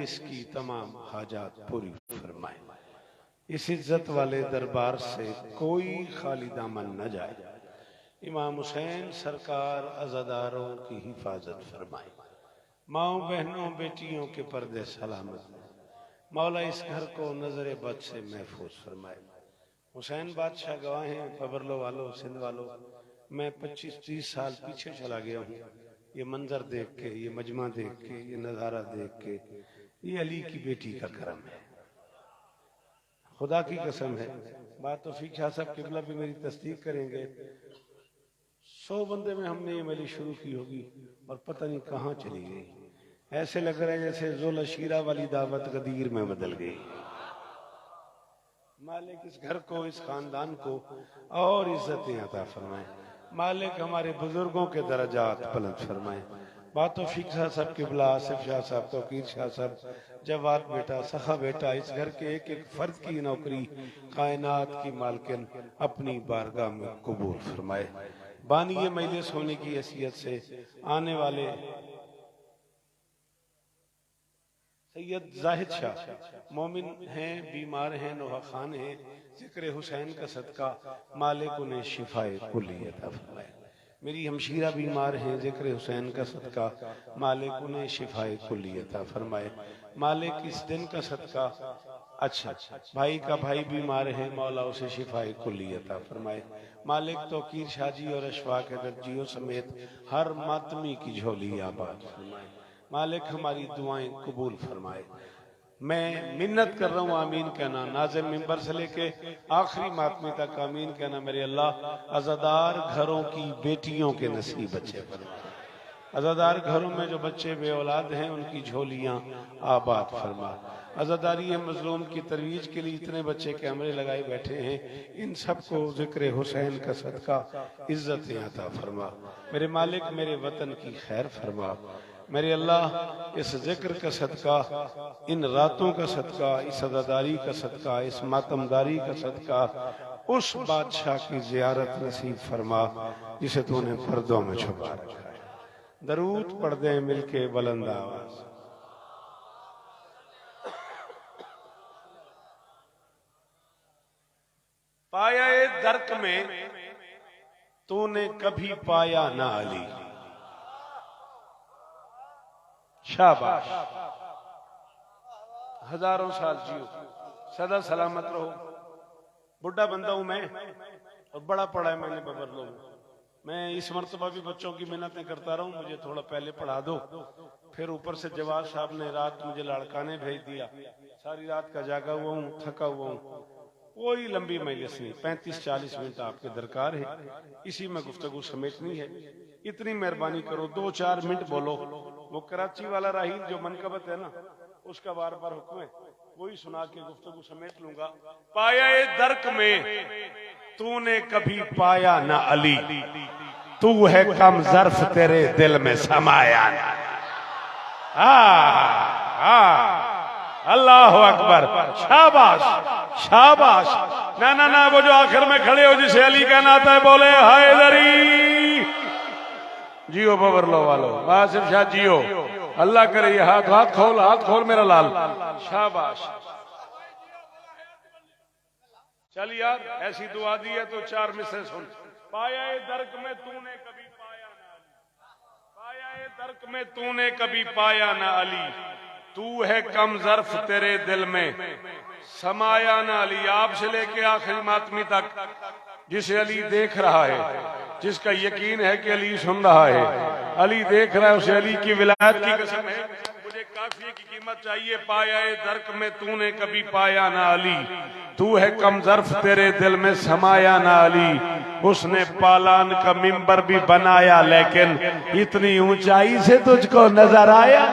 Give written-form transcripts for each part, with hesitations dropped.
इसकी तमाम हाजात पूरी फरमाए। इस इज्जत वाले दरबार से कोई खाली दामन न जाए। इमाम हुसैन सरकार अज़ादारों की हिफाजत फरमाए। माओ बहनों बेटियों के पर्दे सलामत। मौला इस घर को नजर बद से महफूज फरमाए। हुसैन बादशाह गवाह हैं, पबरलो वालों, सिंध वालों, मैं 25-30 साल पीछे चला गया हूँ। ये मंजर देख के, ये मजमा देख के, ये नज़ारा देख के, ये अली की बेटी का करम है, खुदा की कसम है। बात तो फीक शाह साहब किबला भी मेरी तस्दीक करेंगे। 100 बंदे में हमने ये मली शुरू की होगी और पता नहीं कहाँ चली गई। ऐसे लग रहा है जैसे ज़ुल शीरा वाली दावत गदीर में बदल गई। मालिक इस घर को, इस खानदान को और इज्जतें अता फरमाए। मालिक हमारे बुजुर्गों के दर्जात बुलंद फरमाए। बातो फिक साहब किबला, आसिफ शाह साहब, तौकीर शाह साहब, जवाद बेटा, सखा बेटा, इस घर के एक एक फर्द की नौकरी कायनात की मालकिन अपनी बारगाह में कबूल फरमाए। बानिए मजलिस होने की हैसियत से आने वाले सैयद जाहिद शाह मोमिन हैं, बीमार हैं, नोहा खान हैं, जिक्र हुसैन का सदका मालिक उन्हें शिफाए कुल्ली अता फरमाए। मेरी हमशीरा बीमार हैं, जिक्र हुसैन का सदका मालिक उन्हें शिफाए कुल्ली अता फरमाए। मालिक इस दिन का सदका, अच्छा भाई का भाई बीमार है, मौला उसे शिफाए कुल्ली अता फरमाए। मालिक तौकीर शाह जी और अशफाक दर्जियों समेत हर मातमी की झोली आबाद फरमाए। मालिक हमारी दुआएं कबूल फरमाए। मैं मिन्नत कर रहा हूँ, आमीन कहना। नाज़िम मिंबर से लेके आखिरी मातमी तक आमीन कहना। मेरे अल्लाह अज़ादार घरों की बेटियों के नसीब अच्छे फरमाए। अज़ादार घरों में जो बच्चे बे औलाद हैं उनकी झोलियाँ आबाद फरमा। अज़ादारी मजलूम की तरवीज के लिए इतने बच्चे कैमरे लगाए बैठे हैं, इन सबको ज़िक्र हुसैन का सदका इज्जत अता फरमा। मेरे मालिक मेरे वतन की खैर फरमा। मेरे अल्लाह इस जिक्र का सदका, इन रातों का सदका, इस अज़ादारी का सदका, इस मातमदारी का सदका उस बादशाह की ज़ियारत नसीब फरमा जिसे तूने पर्दों में छुपा रखा है। दरूद पढ़ दे मिलके बुलंद आवाज। पाया ए दर्क में तूने कभी पाया ना अली। शाबाश, हजारों साल जियो, सदा सलामत रहो। बुढ़ा बंदा हूं मैं और बड़ा पढ़ा है मैंने बबरलो में। मैं इस मर्तबा भी बच्चों की मेहनतें करता रहूं, मुझे थोड़ा पहले पढ़ा दो। फिर ऊपर से जवाद साहब ने रात मुझे लड़काने भेज दिया, सारी रात का जागा हुआ हूँ, थका हुआ हूँ। कोई लंबी मजलिस नहीं, 35-40 मिनट आपके दरकार है, इसी में गुफ्तगू समेटनी है। इतनी मेहरबानी करो, 2-4 मिनट बोलो। वो कराची वाला राहील जो मनकबत है ना, उसका बार बार हुक्म है, वही सुना के गुफ्तगू समेट लूंगा। पाया ए दर्क में तूने कभी पाया ना अली, तू है कम ज़र्फ तेरे दिल में समाया। अल्लाह अकबर, शाबाश शाबाश। ना ना ना, वो जो आखिर में खड़े हो जिसे अली कहना आता है, बोले हैदरी। जियो बबरलो वालो, आसिफ शाह जियो। अल्लाह करे ये हाथ हाथ खोल, हाथ खोल मेरा लाल। शाबाश। चल यार, ऐसी दुआ दी है तो 4 मिसरे सुन। पाया ए दर्क में तूने कभी पाया ना अली, पाया ए दर्क में तूने कभी पाया ना अली, तू है कम ज़र्फ तेरे दिल में समाया ना अली। आपसे लेके आखिरी मातमी तक जिसे अली देख रहा है, जिसका यकीन है कि अली सुन रहा है, अली देख रहा है, उसे अली की विलायत की कसम है। मुझे काफिये की कीमत चाहिए। पाया ए दर्क में तूने कभी पाया ना अली, तू है कम ज़र्फ तेरे दिल में समाया ना अली। उसने पालान का मिंबर भी बनाया, लेकिन इतनी ऊंचाई से तुझको नजर आया।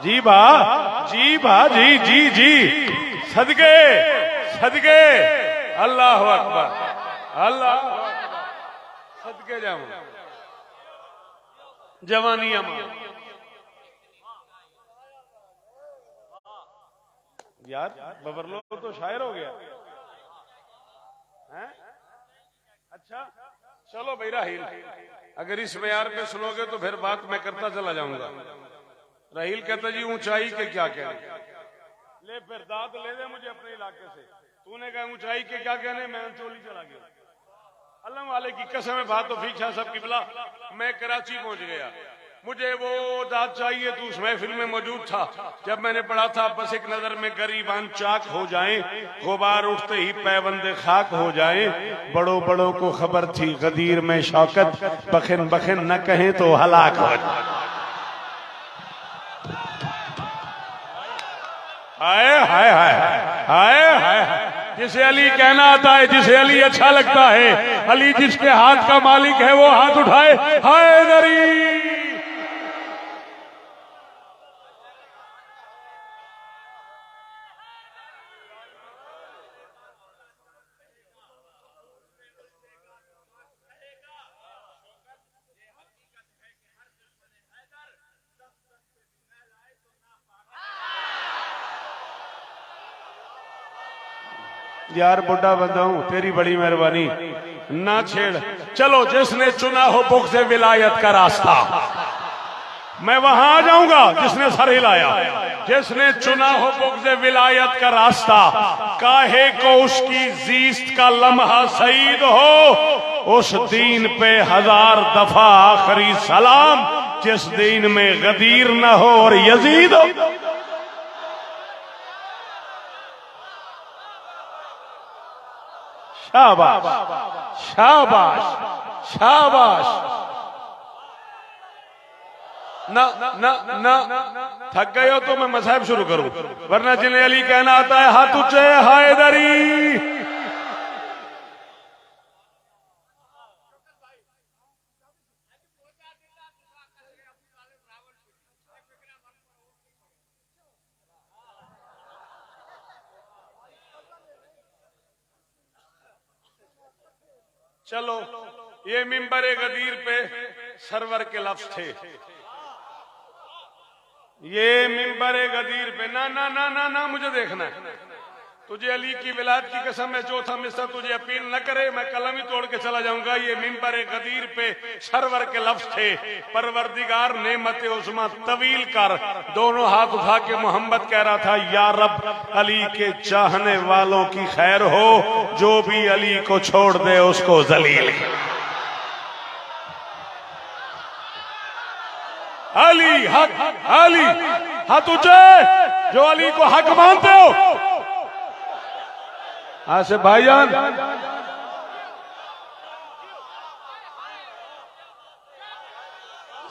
जी बा, जी बा, जी जी जी, सदके सदके, अल्लाह अकबर, अल्लाह सदके जाऊं। जवानिया यार, बबरलो तो शायर हो गया है। अच्छा चलो भाई राहिल, अगर इस मेयार पे सुनोगे तो फिर बात मैं करता चला जाऊंगा। राहील कहता जी ऊंचाई के क्या कहने, ले फिर दाद ले दे मुझे अपने इलाके से, तूने कहा ऊंचाई के क्या कहने, मैं चोली चला गया। अल्लाह वाले की कसम है, बात तो फीछा सब किबला। मैं कराची पहुंच गया, मुझे वो दाद चाहिए, तो उस महफिल में मौजूद था जब मैंने पढ़ा था, बस एक नजर में गरीबान चाक हो जाएं, गुबार उठते ही पैबंदे खाक हो जाएं, बड़ों बड़ों को खबर थी गदीर में शौकत, बखन बखन न कहें तो हलाक हो जाए। हाय हाय हाय हाय हाय, जिसे अली कहना आता है, जिसे अली अच्छा लगता है, अली जिसके हाथ का मालिक है, वो हाथ उठाए, हाय दरी। यार बुढ़ा बंदा हूं, तेरी बड़ी मेहरबानी ना छेड़। चलो, जिसने चुना हो बुग़्ज़ विलायत का रास्ता, मैं वहां आ जाऊंगा जिसने सर हिलाया। जिसने चुना हो बुग़्ज़ विलायत का रास्ता, काहे को उसकी जीस्त का लम्हा सईद हो, उस दीन पे 1000 दफा आखिरी सलाम, जिस दीन में गदीर न हो और यजीद हो। शाबाश शाबाश शाबाश। ना ना ना, थक गए हो तो मैं मसाहब शुरू करूं, वरना जिन्हें अली कहना आता है, हाथ ऊंचे हैदरी। चलो, ये मिंबर गदीर पे सरवर के लफ्ज थे, ये मिंबर गदीर पे ना ना ना ना ना, मुझे देखना है, तुझे अली की विलायत की कसम है, चौथा मिसरा तुझे अपील न करे, मैं कलम ही तोड़ के चला जाऊंगा। ये मिंबर गदीर पे सरवर के लफ्ज थे, परवरदिगार नेमत उस्मा तवील कर, दोनों हाथ उठा के मोहम्मद कह रहा था, या रब अली के चाहने वालों की खैर हो, जो भी अली को छोड़ दे उसको जलील। अली हक, अली हाथ ऊंचे जो अली को हक मानते हो। आसिफ भाईजान,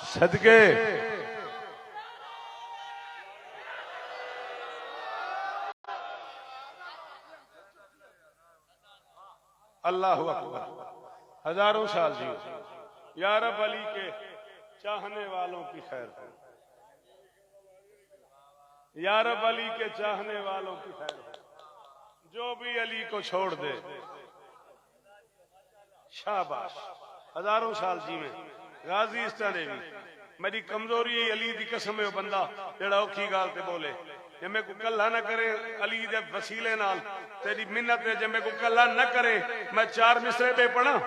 सदके अल्लाहु अकबर, हजारों साल जी। या रब अली के चाहने वालों की खैर हो, या रब अली के चाहने वालों की खैर हो, जो भी अली को छोड़ दे। शाबाश, हजारों साल जी में गाजी इस तरह भी मेरी कमजोरी है, अली दी कसम है, बंदा जेड़ा औखी गाल ते बोले, जे मैं को कल्ला न करे अली दे वसीले नाल, तेरी मिन्नत है, जे मैं को कल्ला न करे, मैं 4 मिसरे पे पढ़ा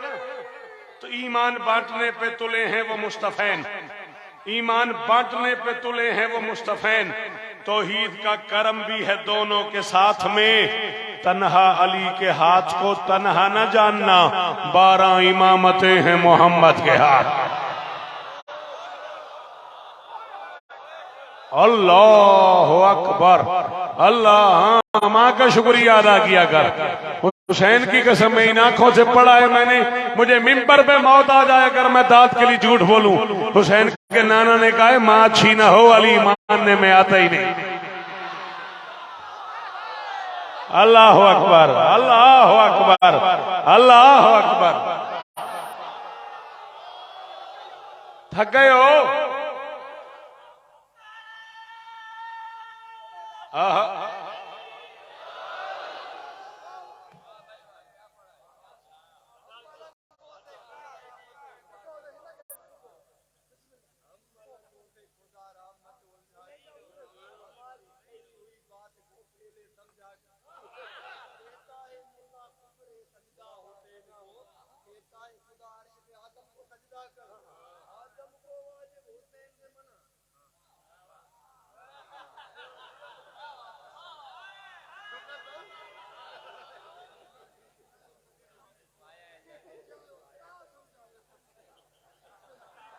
तो ईमान बांटने पे तुले हैं वो मुस्तफैन, ईमान बांटने पे तुले हैं वो मुस्तफैन, तौहीद का करम भी है दोनों के साथ में, तन्हा अली के हाथ को तन्हा न जानना, 12 इमामतें हैं मोहम्मद के हाथ। अल्लाह अकबर, अल्लाह। माँ का शुक्रिया अदा किया कर, हुसैन की कसम में इन आंखों से पढ़ा है मैंने, मुझे मिंबर पे मौत आ जाए अगर मैं दाद के लिए झूठ बोलूं। हुसैन के नाना ने कहा, माँ अच्छी ना हो, अली मानने में आता ही नहीं। अल्लाह अकबर, अल्लाह अकबर, अल्लाह अकबर। थक गए हो?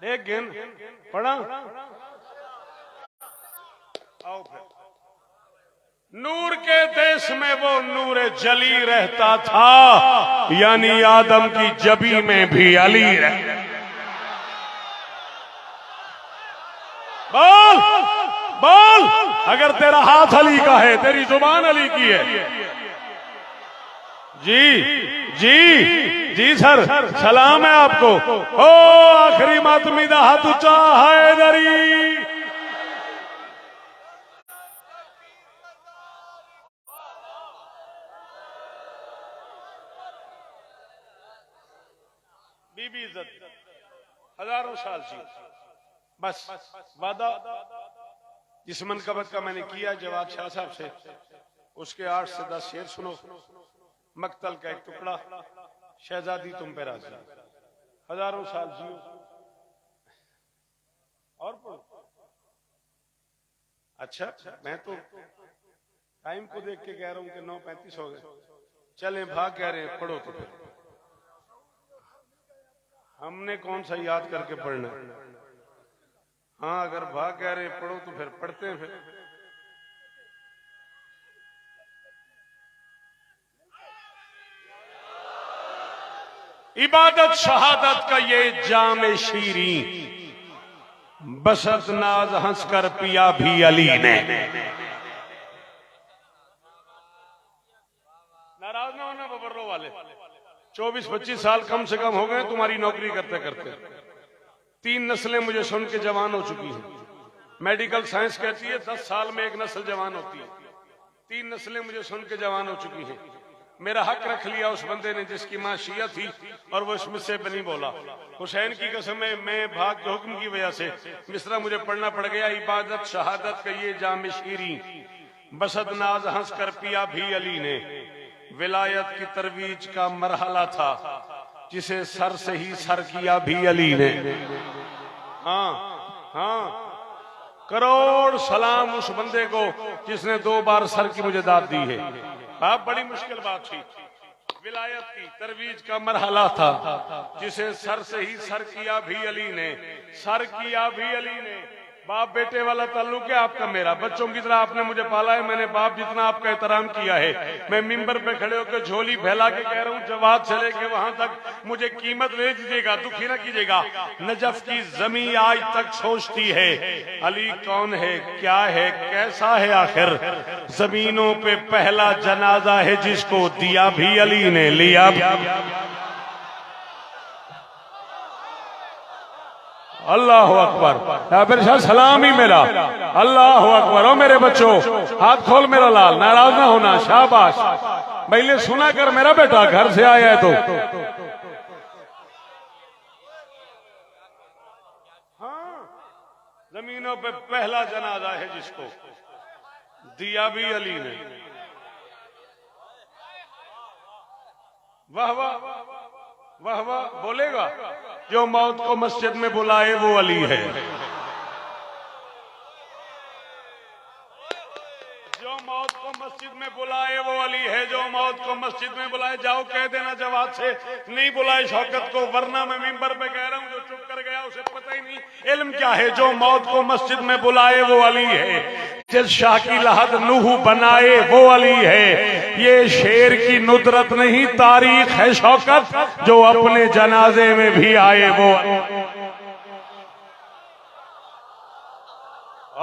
एक गिन पढ़ा। आओ फिर। नूर के देश में वो नूर जली रहता था, यानी आदम की जबी में भी अली रहता। बोल बोल, अगर तेरा हाथ अली का है, तेरी जुबान अली की है। जी जी जी सर, सलाम है आपको। ओ आखिरी मातमीदा हाथ ऊंचा, हैदरी। बीबी इज्जत हजारों साल जी। बस वादा जिस मनकबत का मैंने किया जवाब शाह साहब से, उसके 8 से 10 शेर सुनो। मक्तल का एक टुकड़ा, शहजादी तुम पे राजी, हजारों साल जियो। और पढ़ो। अच्छा, मैं तो टाइम को देख के कह रहा हूं कि 9:35 हो गए। चलें, भाग कह रहे हैं, पढ़ो तो फिर। हमने कौन सा याद करके पढ़ना। हाँ, अगर भाग कह रहे हैं पढ़ो तो फिर पढ़ते हैं। फिर इबादत शहादत का ये जाम शीरी, बसत नाज हंस कर पिया भी अली ने। नाराज ना होना बबर्रो वाले, 24-25 साल कम से कम हो गए तुम्हारी नौकरी करते करते। 3 नस्लें मुझे सुन के जवान हो चुकी हैं। मेडिकल साइंस कहती है 10 साल में एक नस्ल जवान होती है। 3 नस्लें मुझे सुन के जवान हो चुकी हैं। मेरा हक रख लिया उस बंदे ने जिसकी मां शिया थी और वो इसमें से नहीं बोला। हुसैन की कसम है, मैं भाग के हुक्म की वजह से मिसरा मुझे पढ़ना पड़ गया। इबादत शहादत का ये जाम शीरी, बसद नाज हंस कर पिया भी अली ने। विलायत की तरवीज का मरहला था, जिसे सर से ही सर किया भी अली ने। हाँ हाँ, करोड़ सलाम उस बंदे को जिसने 2 बार सर की मुझे दाद दी है। आप बड़ी मुश्किल बात थी। विलायत की तरवीज का मरहला था, जिसे सर से ही सर किया भी अली ने। सर किया भी अली ने। बाप बेटे वाला ताल्लुक है आपका मेरा। बच्चों की तरह आपने मुझे पाला है, मैंने बाप जितना आपका एहतराम किया है। मैं मिंबर पे खड़े होकर झोली फैला के कह रहा हूँ, जवाब से लेके वहां तक मुझे कीमत ले दीजिएगा, दुखी ना कीजिएगा। नजफ की जमीन आज तक सोचती है, अली कौन है, क्या है, कैसा है। आखिर जमीनों पे पहला जनाजा है जिसको दिया भी अली ने, लिया भी। अल्लाह अकबर। फिर सलाम ही मेरा, अल्लाह अकबर। ओ मेरे बच्चों, हाथ खोल मेरा लाल, नाराज ना होना, शाबाश। पहले सुना कर मेरा बेटा, घर से आया है तो। हाँ, जमीनों पे पहला जनाजा है जिसको दिया भी अली ने। वाह वाह वाह वाह। बोलेगा जो मौत को मस्जिद में बुलाए वो अली है। जो मौत को मस्जिद में बुलाए वो अली है। जो मौत को मस्जिद में बुलाए, जाओ कह देना जवाब से नहीं बुलाए शौकत को, वरना मैं मिंबर पे कह रहा हूं जो चुप कर गया उसे पता ही नहीं इल्म क्या है। जो मौत को मस्जिद में बुलाए वो अली है। जिस शाह की लहद नूह बनाए वो अली है। ये शेर की नुदरत नहीं, तारीख है शौकत, जो अपने जनाजे में भी आए वो।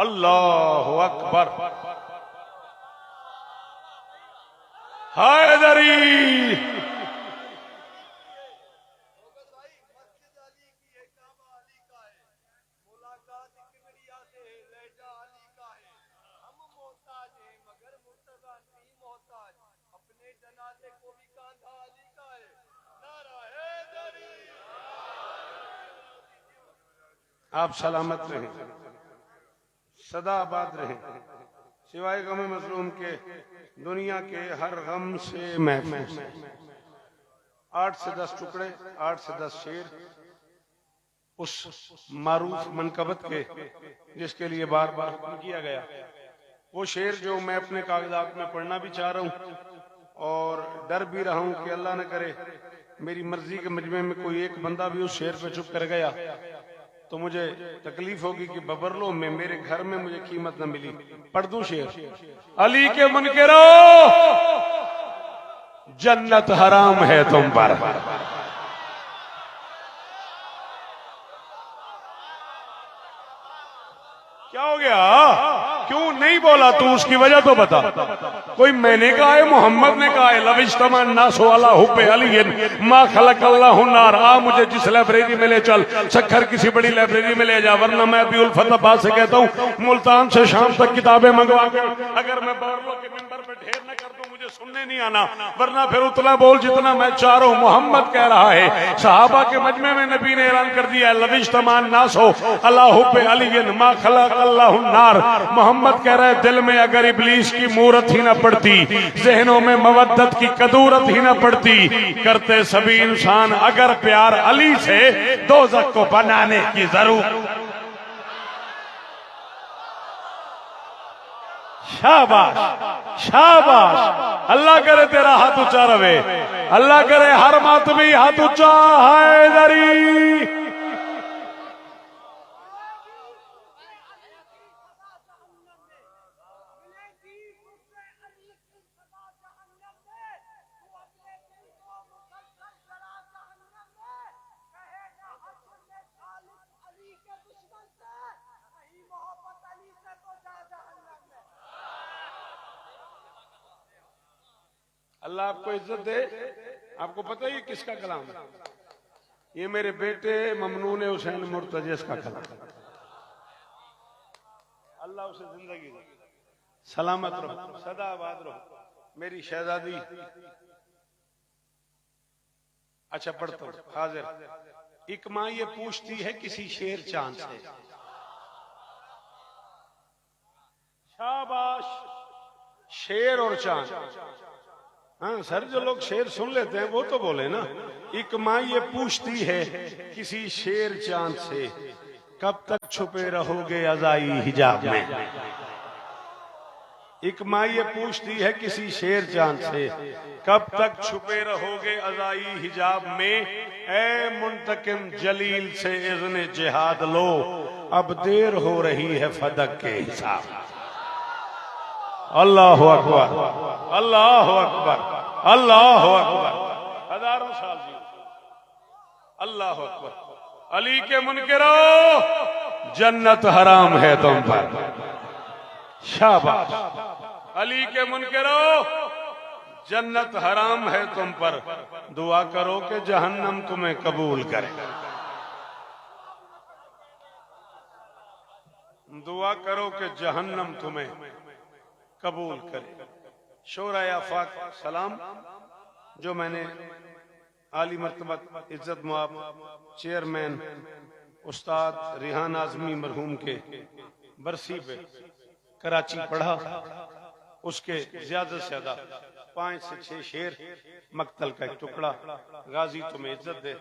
अल्लाह अकबर। हैदरी। आप सलामत रहें, सदा आबाद रहें, सिवाय गम मजलूम के दुनिया के हर गम से महफूज। 8 से 10 टुकड़े, 8 से 10 शेर उस मारूफ मनकबत के जिसके लिए बार बार किया गया। वो शेर जो मैं अपने कागजात में पढ़ना भी चाह रहा हूँ और डर भी रहा हूँ कि अल्लाह न करे मेरी मर्जी के मजमे में कोई एक बंदा भी उस शेर पे चुप कर गया तो मुझे तकलीफ होगी कि बबरलो में मेरे घर में मुझे कीमत न मिली। पढ़ दूं शेर, अली के मुनकिरो जन्नत हराम है तुम पर। क्या हो गया, क्यों नहीं बोला तू, उसकी वजह तो बता। कोई मैंने कहा है, मोहम्मद ने कहा है, लविज्तमान नासु अला हुब्बि अली मा खलक़ल्लाहु नार। आ मुझे जिस लाइब्रेरी में ले चल, सखर किसी बड़ी लाइब्रेरी में ले जा, वरना मैं अभी उल्फत अब्बास से कहता हूँ मुल्तान से शाम तक किताबें मंगवा के अगर मैं बरलो के मिंबर पे ढेर न कर दूं, मुझे सुनने नहीं आना, वरना फिर उतना बोल जितना मैं चाह रहा हूं। मोहम्मद कह रहा है, सहाबा के मजमे में नबी ने ऐलान कर दिया, लविज्तमान नासु अला हुब्बि अली मा खलक़ल्लाहु नार। मोहम्मद कह रहे, दिल में अगर इब्लीस की मूरत ही न पड़ती, जहनों में मवद्दत की कदूरत ही न पड़ती, करते सभी इंसान अगर प्यार अली से दोज़ख को बनाने की जरूरत। शाबाश शाबाश, अल्लाह करे तेरा हाथ ऊंचा रहे, अल्लाह करे हर मातमी हाथ ऊंचा है दरी। अल्लाह आपको इज्जत दे। आपको पता ही किसका कलाम है? ये मेरे बेटे ममनून हुसैन मुर्तजिज़ का कलाम। अल्लाह उसे जिंदगी दे, सलामत रहो, सदा आबाद रहो, मेरी शहजादी। अच्छा पढ़ता हूं, हाजिर। एक माँ ये पूछती है किसी शेर चांद से। शाबाश, शेर और चांद। हाँ सर, जो लोग शेर सुन लेते हैं वो तो बोले ना। एक माँ ये पूछती है किसी शेर चांद से, कब तक छुपे रहोगे अज़ाई हिजाब में। एक माँ ये पूछती है किसी शेर चांद से, कब तक छुपे रहोगे अज़ाई हिजाब में। ए मुंतकिम जलील से इज़्ने जिहाद लो, अब देर हो रही है फदक के हिसाब। अल्लाह अकबर, अल्लाह अकबर, अल्लाह अकबर। हजारों साल जी, अल्लाह अकबर। अली के मुनकिरो जन्नत हराम है तुम पर। शाबाश, अली के मुनकिरो जन्नत हराम है तुम पर। दुआ करो कि जहन्नम तुम्हें कबूल करे। दुआ करो कि जहन्नम तुम्हें कबूल करे। शोरा आफाक सलाम, जो मैंने आली मर्तबा इज्जत मुआब चेयरमैन उस्ताद रिहान आजमी मरहूम के बरसी पे कराची पढ़ा, उसके ज्यादा से ज्यादा 5 से 6 शेर, मक्तल का एक टुकड़ा। गाजी तुम्हें इज्जत दे,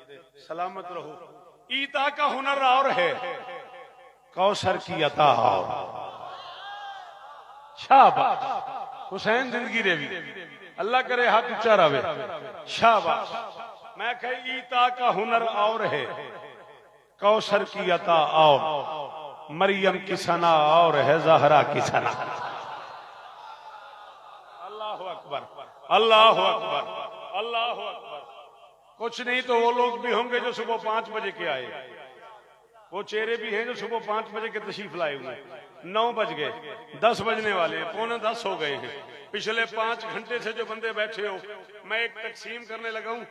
सलामत रहो। ईता का हुनर और है, कौसर की अता और। शाबाश, हुसैन जिंदगी रेवी, अल्लाह करे हाथ ऊंचा रहे। शाबाश, मैं कही ईता का हुनर और है, कौसर की अता और, मरियम की सना और है ज़हरा की सना। अल्लाह अकबर, अल्लाह अकबर, अल्लाह अकबर। कुछ नहीं तो वो लोग भी होंगे जो सुबह 5 बजे के आए, वो चेहरे भी हैं जो सुबह 5 बजे के तशरीफ लाए हुए। 9 बज गए, 10 बजने वाले, पौने 10 हो गए हैं। पिछले 5 घंटे से जो बंदे बैठे हो, मैं एक तकसीम करने लगा हूं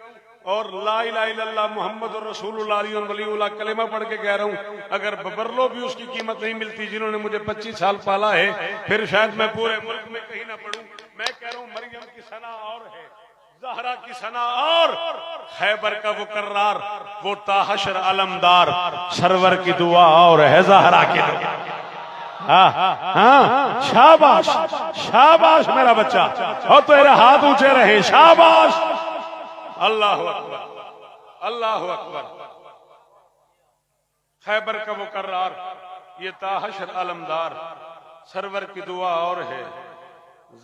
और ला इलाहा इल्लल्लाह मुहम्मद रसूलुल्लाह वलीउल्लाह कलेमा पढ़ के कह रहा हूं। अगर बबरलो भी उसकी कीमत नहीं मिलती, जिन्होंने मुझे 25 साल पाला है, फिर शायद मैं पूरे मुल्क में कहीं ना पढ़ूं। मैं कह रहा हूं मरियम की सना और है, ज़हरा की सना और, खैबर का वो कर्रार, वो ताहशर अलमदार, सरवर की दुआ और है ज़हरा की दुआ। हाँ हाँ, शाबाश शाबाश मेरा बच्चा, और तेरे हाथ ऊंचे रहे। शाबाश, अल्लाह अकबर, अल्लाह अकबर। खैबर का वो कर्रार, ये ताहशर अलमदार, सरवर की दुआ और है,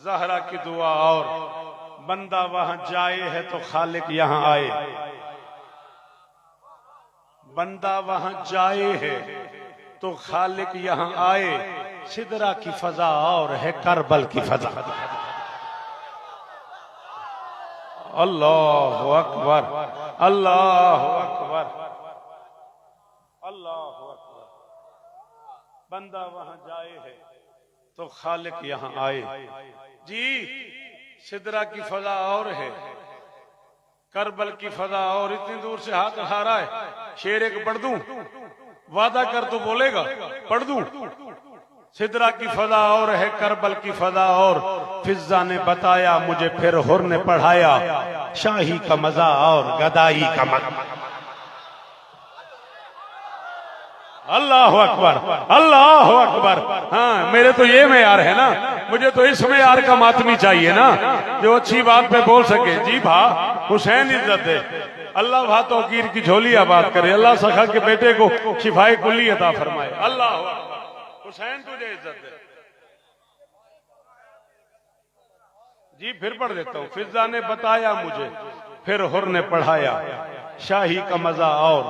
ज़हरा की दुआ और। बंदा वहां जाए है तो खालिक यहां आए, बंदा वहां जाए है तो खालिक यहां आए, सिदरा की फजा और है करबल की फजा। अल्लाह अकबर, अल्लाह अकबर, अल्लाह अकबर। बंदा वहां जाए है तो खालिक यहां आए जी। सिदरा की फजा और है, करबल की फजा और। इतनी दूर से हाथ उठा रहा है। शेर एक पढ़ दूं? वादा कर तो बोलेगा, पढ़ दूं? सिदरा की फजा और है, करबल की फजा और। फिजा ने बताया मुझे, फिर हुर ने पढ़ाया, शाही का मजा और गदाई का मजा। अल्लाह अकबर, अल्लाह अकबर। हाँ, मेरे तो ये मेयार है ना, मुझे तो इस मेयार का मातमी चाहिए ना, जो अच्छी बात पे बोल सके। जी भा, हुसैन इज्जत है। अल्लाह भा तौकीर की झोली आबाद करे। अल्लाह सखा के बेटे को शिफाए कुल्ली अता फरमाए। अल्लाह अकबर। हुसैन तुझे इज्जत है जी। फिर पढ़ देता हूँ। फिजा ने बताया मुझे, फिर हुर ने पढ़ाया, शाही का मजा और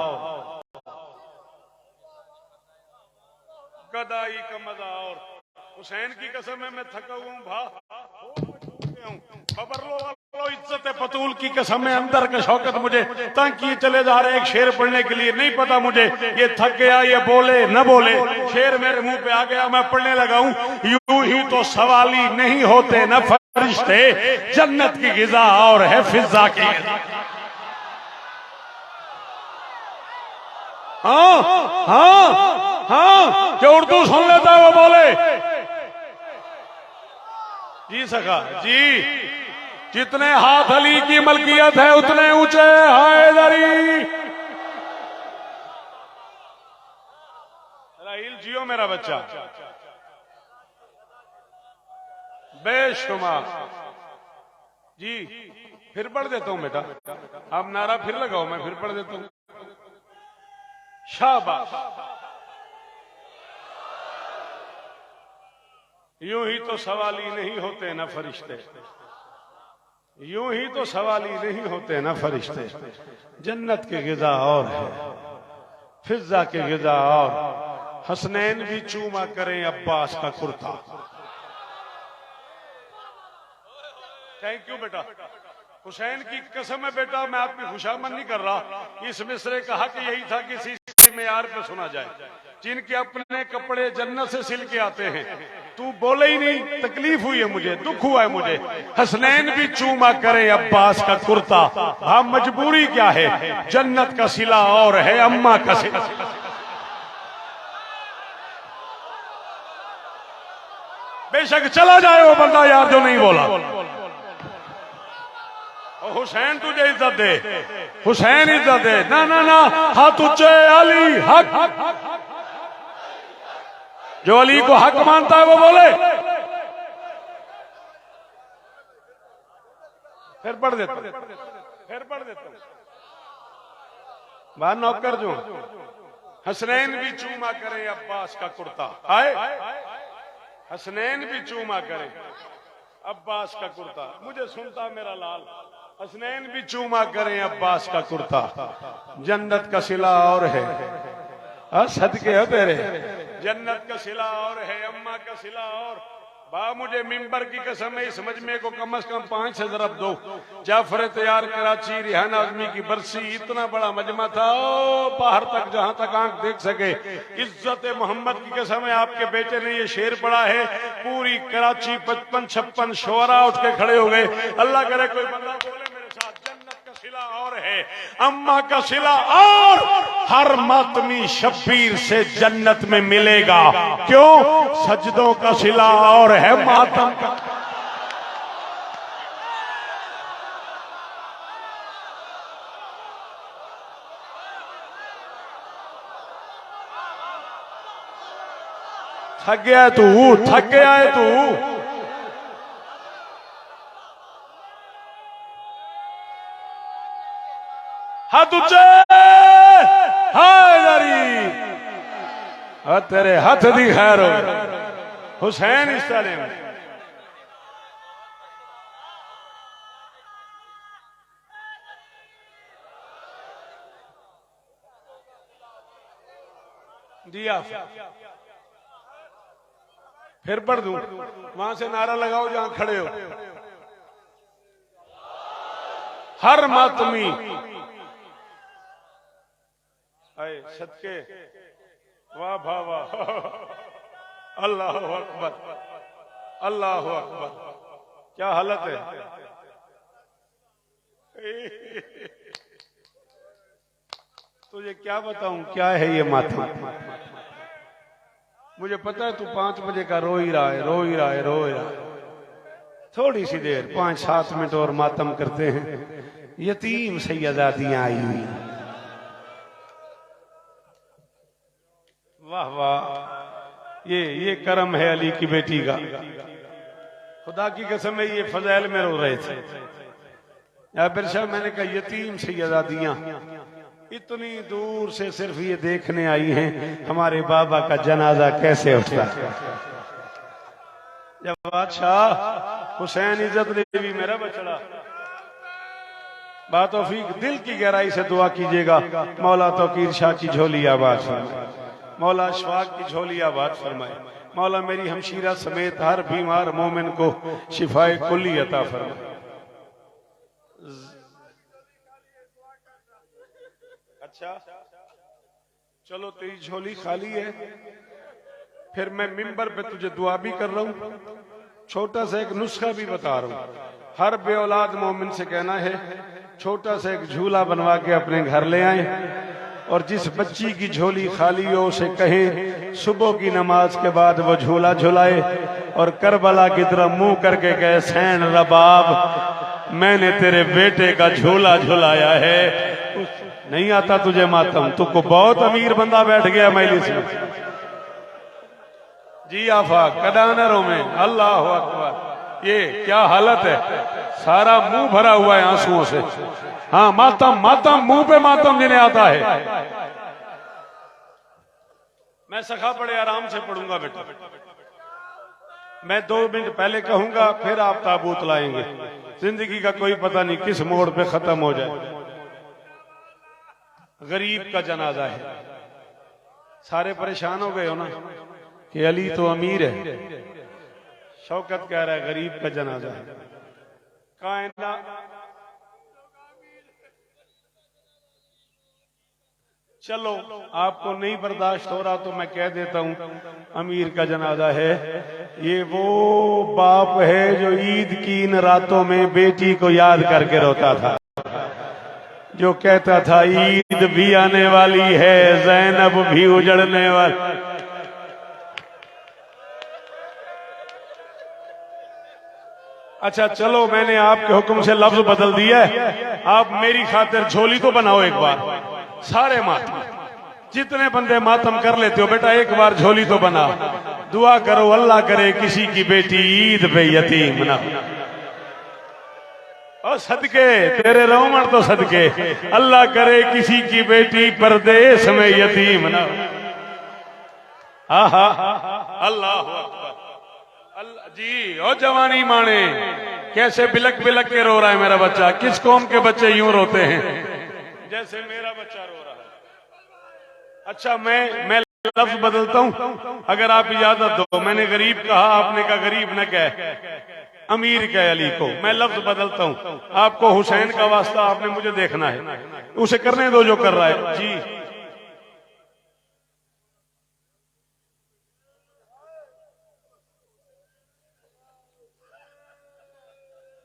गदाई का मजा और। हुसैन की कसम है, मैं थका हुआ हूँ भा, खबर लो इज्जत पतूल की कसम है। अंदर का शौकत मुझे तंग किए चले जा रहे। एक शेर पढ़ने के लिए नहीं पता मुझे ये थक गया, ये बोले न बोले। शेर मेरे मुंह पे आ गया, मैं पढ़ने लगा हूँ। यूं ही तो सवाली नहीं होते न फरिश्ते, जन्नत की गिजा और है फिजा की। हाँ हाँ हाँ, जो उर्दू सुन लेता है वो बोले जी। सखा जी, जितने हाथ अली की मलकियत है उतने ऊंचे हैदरी। राहील जियो मेरा बच्चा, बेशुमार जी। फिर पढ़ देता हूं बेटा, आप नारा फिर लगाओ, मैं फिर पढ़ देता हूं। शाबाश। यूं ही तो सवाली नहीं होते न फरिश्ते, यूं ही तो सवाली नहीं होते न फरिश्ते, जन्नत के गिजा और है, फिजा के गिजा और। हसनैन भी चूमा करें अब्बास का कुर्ता। थैंक यू बेटा। हुसैन की कसम है बेटा, मैं आप में खुशामद नहीं कर रहा। इस मिसरे कहा कि यही था कि किसी मेयार पे सुना जाए, जिनके अपने कपड़े जन्नत से सिल के आते हैं। तू बोले ही नहीं, तकलीफ हुई है मुझे, दुख हुआ है मुझे। हसनैन भी चूमा करे अब्बास का कुर्ता। हाँ, मजबूरी क्या है, जन्नत का सिला और है अम्मा का सिला। बेशक चला जाए वो बंदा यार जो नहीं बोला। हुसैन तुझे इज्जत दे, हुसैन इज्जत दे। ना ना ना, हाथ ऊंचे, अली हक। जो अली को हक मानता है वो बोले। फिर पढ़ देता, फिर पढ़ देता। बाहर नौकर जो हसनैन भी चूमा करे अब्बास का कुर्ता। आए, हसनैन भी चूमा करे अब्बास का कुर्ता। मुझे सुनता मेरा लाल। हसनैन भी चूमा करें अब्बास का कुर्ता, जन्नत का सिला और है। सदके हो तेरे, जन्नत का सिला और है, अम्मा का सिला और। बा मुझे मिंबर की कसम है, इस मजमे को कम से कम 5 से ज़रब दो। जाफर तैयार कराची, रिहान आजमी की बरसी, इतना बड़ा मजमा था बाहर तक, जहां तक आंख देख सके। इज्जत मोहम्मद की कसम है, आपके बेटे ने ये शेर पढ़ा है, पूरी कराची 55-56 शोरा उठ के खड़े हो गए। अल्लाह करे कोई बंदा बोले मेरे साथ, जन्नत का सिला और है, अम्मा का सिला और। हर मातमी शब्बीर से जन्नत में मिलेगा, क्यों? सजदों का सिला और है मातम का। थक गया है तू, थक गया है तू। हाथ ऊंचे, तेरे हाथ दी खैर हो। हुसैन इस तरह जी आप फिर पढ़ दूं, वहां से नारा लगाओ जहां खड़े हो। हर मातमी आए सदके, वाह भा वाह, अल्लाह अकबर, अल्लाह अकबर। क्या हालत है। तुझे क्या बताऊं क्या है ये मातम। मुझे पता है तू 5 बजे का रो ही रहा है, रो ही रहा है, रो ही रहा है। थोड़ी सी देर 5-7 मिनट और मातम करते हैं। यतीम सैयदादियां आई हुई। वाह वाह, ये करम है अली की बेटी का। खुदा की कसम है ये फजैल में रो रहे थे। जाबिर साहब मैंने कहा यतीम सैयदादियां इतनी दूर से सिर्फ ये देखने आई हैं हमारे बाबा का जनाजा कैसे उठता। जब बादशाह हुसैन इज्जत देवी मेरा बचड़ा, बातौफीक दिल की गहराई से दुआ कीजिएगा मौला तौकीर शाह की झोली आबाद फरमाए, मौला अशफाक की झोली आबाद फरमाए, मौला मेरी हमशीरा समेत हर बीमार मोमिन को शिफाए कुल्ली अता फरमाए। अच्छा चलो तेरी झोली खाली है, फिर मैं मिंबर पे तुझे दुआ भी कर रहा हूं। छोटा सा एक नुस्खा भी बता रहा हूं। हर बे औलाद मोमिन से कहना है छोटा सा एक झूला बनवा के अपने घर ले आए, और जिस बच्ची की झोली खाली हो उसे कहें सुबह की नमाज के बाद वो झूला झुलाए, और करबला की तरह मुंह करके कहे सैन रबाब मैंने तेरे बेटे का झूला झुलाया है। नहीं आता तुझे मातम, तुझको बहुत अमीर बंदा बैठ गया मजलिस में। जी आफा कदानरों में अल्लाह अकबर। ये क्या हालत है, सारा मुंह भरा हुआ है आंसुओं से। हाँ मातम मातम, मुंह पे मातम जिन्हें आता है। मैं सखा बड़े आराम से पढ़ूंगा बेटा, मैं 2 मिनट पहले कहूंगा फिर आप ताबूत लाएंगे। जिंदगी का कोई पता नहीं किस मोड़ पे खत्म हो जाए। गरीब का जनाजा है, सारे परेशान हो गए हो ना कि अली तो अमीर है। शौकत कह रहा है गरीब का जनाजा है। कायना चलो आपको नहीं बर्दाश्त हो रहा तो मैं कह देता हूं अमीर का जनाजा है। ये वो बाप है जो ईद की इन रातों में बेटी को याद करके रोता था, जो कहता था ईद भी आने वाली है, ज़ैनब भी उजड़ने वाली। अच्छा चलो मैंने आपके हुक्म से लफ्ज बदल दिया है, आप मेरी खातिर झोली तो बनाओ एक बार। सारे मातम जितने बंदे मातम कर लेते हो बेटा एक बार झोली तो बना। दुआ करो अल्लाह करे किसी की बेटी ईद पे यतीम ना। और सदके तेरे रोमन तो सदके, अल्लाह करे किसी की बेटी परदेश में यतीम ना। आहा अल्लाह अल्लाह जी। और जवानी माने कैसे बिलक बिलक के रो रहा है मेरा बच्चा। किस कौम के बच्चे यूं रोते हैं जैसे मेरा बच्चा रो रहा है। अच्छा मैं लफ्ज बदलता हूं अगर आप इजाजत दो। मैंने गरीब कहा, आपने कहा गरीब न कह अमीर कह अली को। मैं लफ्ज बदलता हूं, आपको हुसैन का वास्ता आपने मुझे देखना है, उसे करने दो जो कर रहा है। जी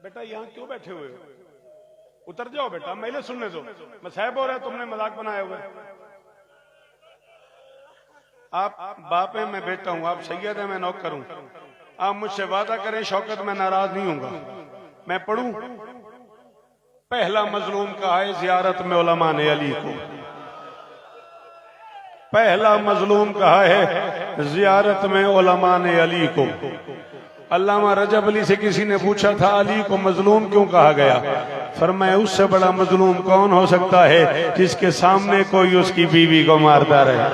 बेटा यहाँ क्यों बैठे हुए हो, उतर जाओ बेटा, मेले सुनने दो। मैं साहब हो रहा है, तुमने मजाक बनाया हुआ है। आप बाप है, मैं बेटा हूं, आप सैयद है, मैं नौकर हूं। आप मुझसे वादा करें शौकत, मैं नाराज नहीं हूंगा। मैं पढ़ूं। पहला मजलूम कहा है जियारत में उलमा ने अली को। पहला मजलूम कहा है जियारत में उलमा ने अली को। अल्लामा रजब अली से किसी ने पूछा था अली को मजलूम क्यों कहा गया। फरमाया उससे बड़ा मजलूम कौन हो सकता है जिसके सामने कोई उसकी बीवी को मारता रहे।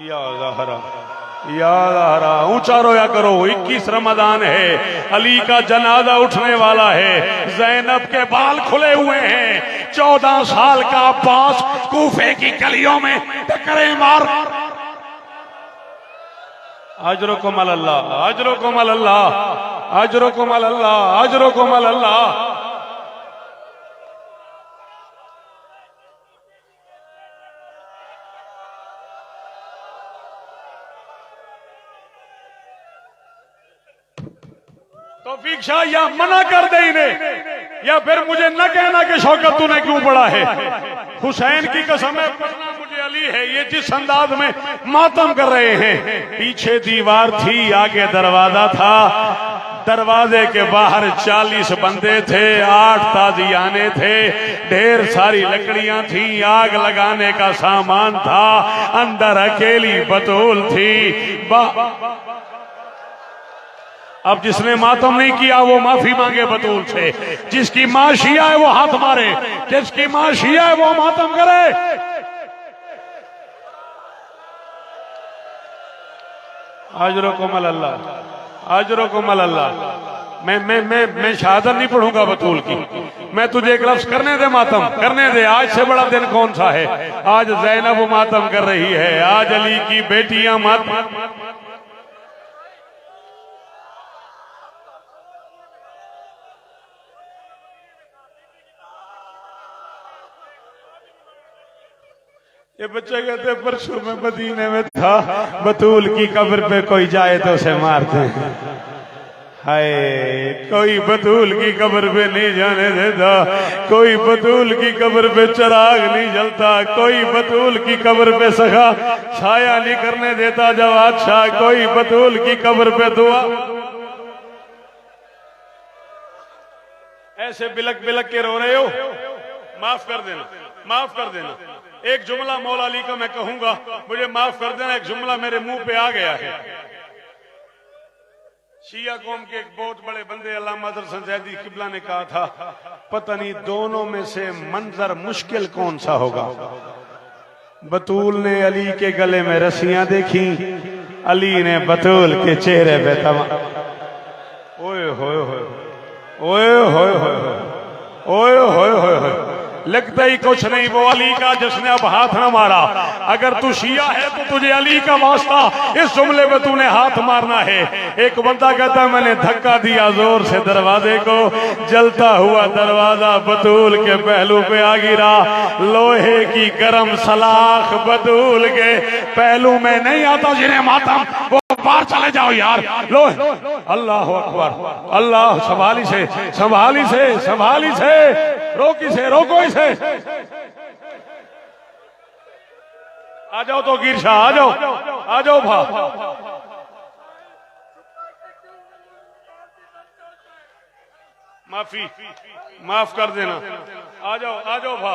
या ज़हरा याद आ रहा, ऊंचा रोया करो। 21 रमजान है, अली का जनाजा उठने वाला है, ज़ैनब के बाल खुले हुए हैं, 14 साल का अब्बास कूफे की गलियों में टकरे मार। अजरुकुम अल्लाह, अजरुकुम अल्लाह, अजरुकुम अल्लाह, अजरुकुम अल्लाह। तौफीक शाह या मना कर दे इन्हें, या फिर मुझे न कहना कि शौकत तूने क्यों पढ़ा है। हुसैन की कसम है, पढ़ना मुझे अली है। ये जिस अंदाज में मातम कर रहे हैं, पीछे दीवार थी, आगे दरवाजा था, दरवाजे के बाहर 40 बंदे थे, 8 ताजियाने थे, ढेर सारी लकड़ियां थी, आग लगाने का सामान था, अंदर अकेली बतूल थी। अब जिसने मातम नहीं किया वो माफी मांगे बतूल से। जिसकी मां शिया है वो हाथ मारे, जिसकी मां शिया है वो मातम करे। अजरुकुम अल्लाह, अजरुकुम अल्लाह। मैं शहादत नहीं पढ़ूंगा बतूल की। मैं तुझे एक लफ्ज करने दे, मातम करने दे। आज से बड़ा दिन कौन सा है? आज ज़ैनब मातम कर रही है, आज अली की बेटियां मातम। ये बच्चे कहते परसों में मदीने में था, बतूल की कब्र पे कोई जाए तो उसे मारते हैं। हाय, कोई बतूल की कब्र पे नहीं जाने देता, कोई बतूल की कब्र पे चिराग नहीं जलता, कोई बतूल की कब्र पे सखा छाया नहीं करने देता जवाद शाह, कोई बतूल की कब्र पे दुआ। ऐसे बिलक बिलक के रो रहे हो, माफ कर देना, माफ कर देना। एक जुमला मौला अली का मैं कहूंगा, मुझे माफ कर देना, एक जुमला मेरे मुंह पे आ गया है। शिया कौम के एक बहुत बड़े बंदे अल्लामा हसन ज़ैदी किबला ने कहा था, पता नहीं दोनों में से मंजर मुश्किल कौन सा होगा। बतूल ने अली के गले में रस्सियां देखी, अली ने बतूल के चेहरे पे तमा। ओए होए होए, ओए होए होए, ओए होए होए, लगता ही कुछ नहीं। वो अली का जिसने अब हाथ ना मारा। अगर तू शिया है तो तुझे अली का वास्ता, इस जुमले में तूने हाथ मारना है। एक बंदा कहता मैंने धक्का दिया जोर से दरवाजे को, जलता हुआ दरवाजा बतूल के पहलू पे आ गिरा। लोहे की गरम सलाख बतूल के पहलू में नहीं आता जिन्हें मातम, वो बाहर चले जाओ यार। लो, अल्लाह अकबर, अल्लाह। संभाली से, संभाली से, संभाली से, रोकी से, रोको इसे। आ जाओ तो गिरशा, आ जाओ, आ जाओ भा। माफी, माफ कर देना। आ जाओ, आ जाओ भा।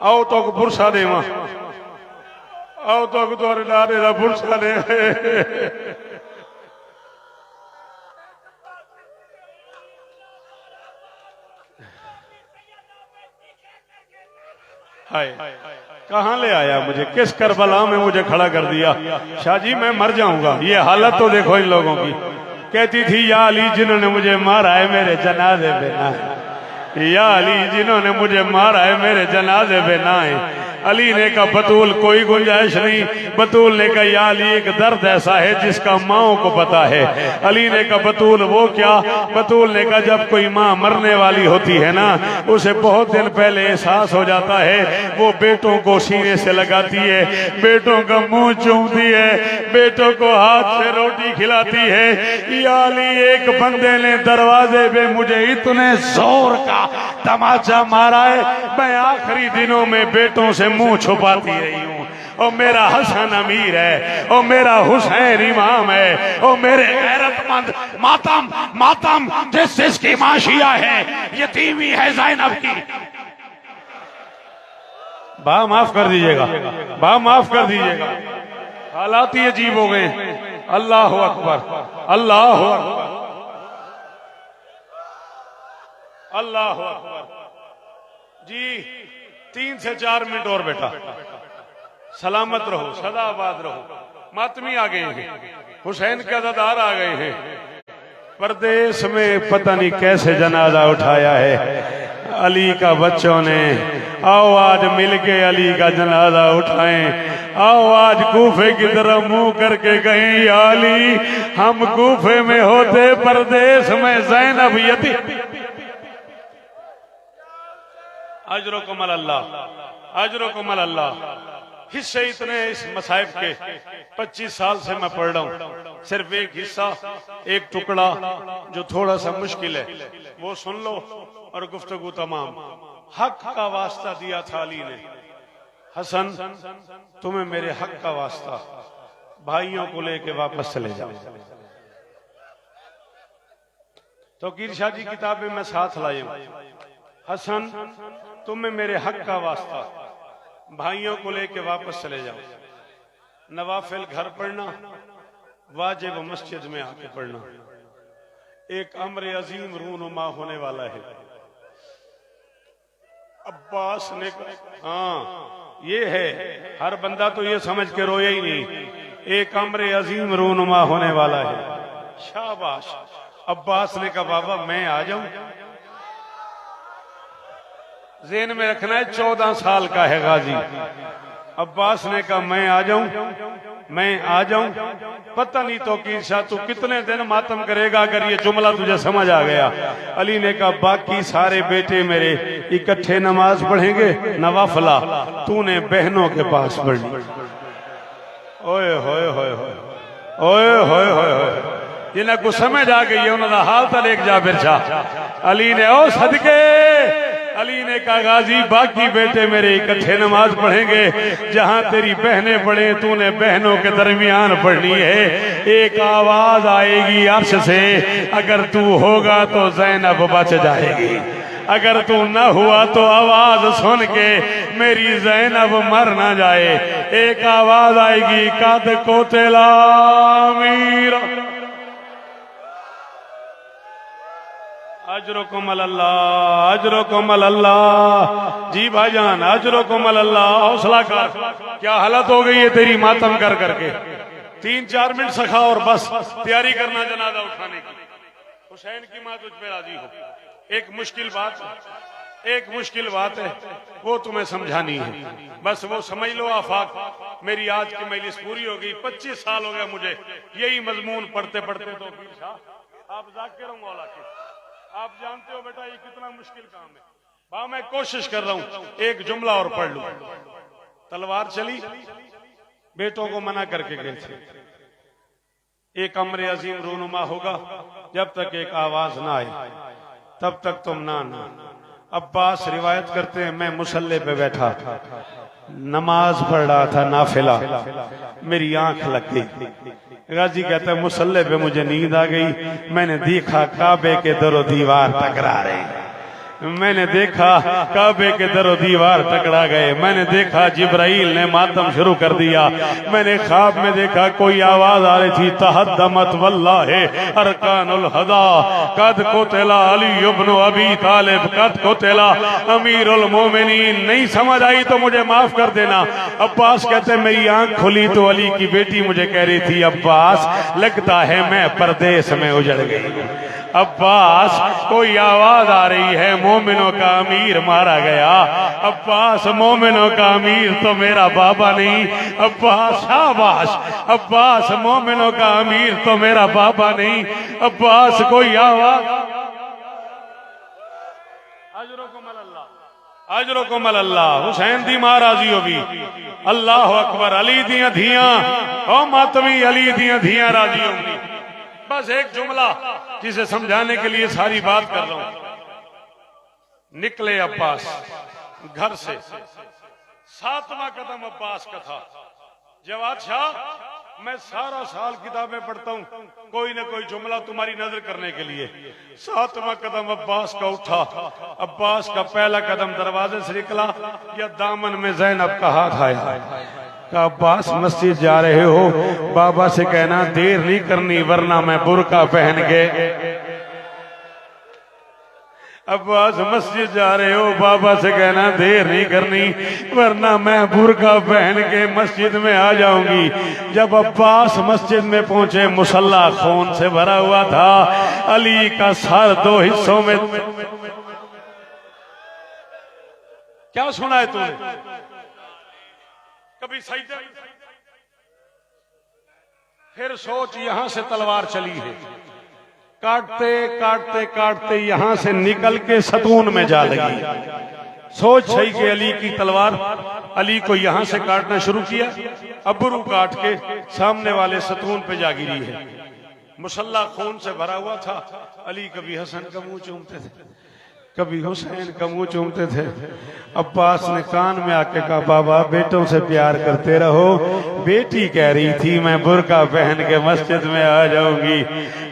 आओ तो पुरसा दे मां, आओ तो तुहारे नारे का पुरसा दे। हाय, कहाँ ले आया मुझे, किस करबला में मुझे खड़ा कर दिया। शाह जी मैं मर जाऊंगा। ये हालत तो देखो इन लोगों की। कहती थी या अली जिन्होंने मुझे मारा है मेरे जनाजे पे ना है, या अली जिन्होंने मुझे मारा है मेरे जनाजे पे ना है। अली ने कहा बतूल कोई गुंजाइश नहीं। बतूल ने कहा या अली एक दर्द ऐसा है जिसका माओ को पता है। अली ने कहा बतूल वो क्या? बतूल ने कहा जब कोई माँ मरने वाली होती है ना, उसे बहुत दिन पहले एहसास हो जाता है, वो बेटों को सीने से लगाती है, बेटों का मुंह चूमती है, बेटों को हाथ से रोटी खिलाती है। या अली एक बंदे ने दरवाजे पे मुझे इतने जोर का तमाचा मारा है, मैं आखिरी दिनों में बेटों से मुंह छुपाती रही हूँ। ओ मेरा हसन अमीर है, ओ मेरा हुसैन इमाम है, ओ मेरे गैरतमंद मातम, मातम जिसकी मां शिया है, यतीमी है ज़ैनब की। बा माफ कर दीजिएगा, बा माफ कर दीजिएगा, हालात ही अजीब हो गए। अल्लाह अकबर, अल्लाह अकबर, अल्लाह अकबर। जी 3 से 4 मिनट और बेटा, सलामत रहो, सदा आबाद रहो। मातमी आ गए हैं, हुसैन के अज़ादार आ गए हैं। परदेश में पता नहीं कैसे जनाजा उठाया है अली का बच्चों ने। आओ आज मिलके अली का जनाजा उठाएं। आओ आज कूफे की तरफ मुंह करके कहें, या अली हम कूफे में होते, परदेश में ज़ैनब यती। अजरुकुम अल्लाह, अजरुकुम अल्लाह। हिस्से इतने इस मसाइब के 25 साल से मैं पढ़ रहा हूँ। सिर्फ एक हिस्सा, एक टुकड़ा जो थोड़ा सा मुश्किल है वो सुन लो और गुफ्तगू तमाम। हक का वास्ता दिया था अली ने। हसन तुम्हें मेरे हक का वास्ता, भाइयों को लेके वापस चले जाओ। तो कीर शाह जी किताब में मैं साथ लाया हूं। हसन तुम्हें मेरे हक का वास्ता, भाइयों को लेके वापस चले जाओ। नवाफिल घर पढ़ना, वाजिब मस्जिद में आके पढ़ना। एक अम्र अजीम रूनुमा होने वाला है। अब्बास ने, हाँ ये है, हर बंदा तो ये समझ के रोया ही नहीं। एक अम्र अजीम रूनुमा होने वाला है। शाबाश। अब्बास ने कहा बाबा मैं आ जाऊं। ज़हन में रखना है 14 साल का है गाजी। अब्बास ने कहा मैं आ जाऊं, मैं आ जाऊं। पता नहीं तो कीर शाह तू कितने दिन मातम करेगा अगर ये जुमला तुझे समझ आ गया। अली ने कहा बाकी सारे बेटे मेरे इकट्ठे नमाज पढ़ेंगे नवाफला, तूने बहनों के पास पढ़नी। ओए होए होए होए ओए होए होए होए, जिन्हें कुछ समझ आ गई है उन्होंने हाल तक एक जा बिरछा। अली ने ओ सदके, अली ने कहा गाजी बाकी बेटे मेरे इकट्ठे नमाज पढ़ेंगे, जहां तेरी बहनें पढ़े तूने बहनों के दरमियान पढ़नी है। एक आवाज आएगी अर्श से, अगर तू होगा तो ज़ैनब बच जाएगी, अगर तू न हुआ तो आवाज सुन के मेरी ज़ैनब मर ना जाए। एक आवाज आएगी कद कोतेला मीर। अजरुकुम अल्लाह, अजरुकुम अल्लाह। जी भाईजान अजरुकुम अल्लाह। हौसला कर, क्या हालत हो गई है तेरी मातम कर करके। 3-4 मिनट सखा और बस तैयारी करना जनाजा उठाने की। हुसैन की मां तुझ पे राजी हो। एक मुश्किल बात, एक मुश्किल बात है वो तुम्हें समझानी है, बस वो समझ लो। आफाक मेरी आज की मजलिस पूरी हो गई। 25 साल हो गया मुझे यही मजमून पढ़ते पढ़ते। तो आप जाकिर हो मौला के, आप जानते हो बेटा ये कितना मुश्किल काम है। बा मैं कोशिश कर रहा हूं एक जुमला और पढ़ लूं। तलवार चली, बेटों को मना करके गए थे। एक अम्र अजीम रूनुमा होगा, जब तक एक आवाज ना आए तब तक तुम ना आना। अब्बास रिवायत करते हैं मैं मुसल्ले पे बैठा नमाज पढ़ रहा था नाफिला, मेरी आंख लग गई। गाजी कहता है मुसल्ले पे मुझे नींद आ गई। मैंने देखा काबे के दरो दीवार टकरा रहे, मैंने देखा काबे के दरो दीवार टकरा गए। मैंने देखा जिब्राइल ने मातम शुरू कर दिया। मैंने ख्वाब में देखा कोई आवाज आ रही थी तहद्दमत वल्लाहि अरकानुल हदा कद कुतिला अली इब्न अबी तालिब कद कुतिला अमीरुल मोमिनीन। नहीं समझ आई तो मुझे माफ कर देना। अब्बास कहते मेरी आंख खुली तो अली की बेटी मुझे कह रही थी अब्बास लगता है मैं परदेश में उजड़ गई। अब्बास कोई आवाज आ रही है मोमिनों का अमीर मारा गया। अब्बास मोमिनों का अमीर तो मेरा बाबा नहीं। अब्बास शाबाश, अब्बास मोमिनों का अमीर तो मेरा बाबा नहीं। अब्बास कोई आवाज। अजरुकुम अल्लाह। हुसैन दी महाराजी होगी। अल्लाह अकबर। अली दियां धियां ओ मातमी अली दियां धियां राजी होंगी। बस एक जुमला जिसे समझाने के लिए सारी बात कर रहा हूं। निकले अब्बास घर से, 7वां कदम अब्बास का था। जवाद शाह मैं सारा साल किताबें पढ़ता हूं, कोई ना कोई जुमला तुम्हारी नजर करने के लिए। 7वां कदम अब्बास का उठा। अब्बास का पहला कदम दरवाजे से निकला या दामन में ज़ैनब का हाथ आया। का अब्बास मस्जिद जा रहे हो, बाबा से कहना देर नहीं करनी वरना मैं बुर्का पहन के। अब्बास मस्जिद जा रहे हो, बाबा से कहना देर नहीं करनी वरना मैं बुर्का पहन के मस्जिद में आ जाऊंगी। जब अब्बास मस्जिद में पहुंचे, मुसल्ला खून से भरा हुआ था, अली का सर दो हिस्सों में। क्या सुना है तूने कभी सजदे? फिर सोच, यहां से तलवार चली है, काटते काटते काटते यहां से निकल के सतून में जा लगी। सोच सही कि अली की तलवार अली को यहां से काटना शुरू किया, अबरू काट के सामने वाले सतून पे जा गिरी है। मुसल्ला खून से भरा हुआ था। अली कभी हसन का मुंह चूमते थे, कभी हुसैन का मुंह चूमते थे। अब्बास ने कान में आके कहा, बाबा बेटों से प्यार करते रहो। बेटी कह रही थी मैं बुर्का पहन के मस्जिद में आ जाऊंगी।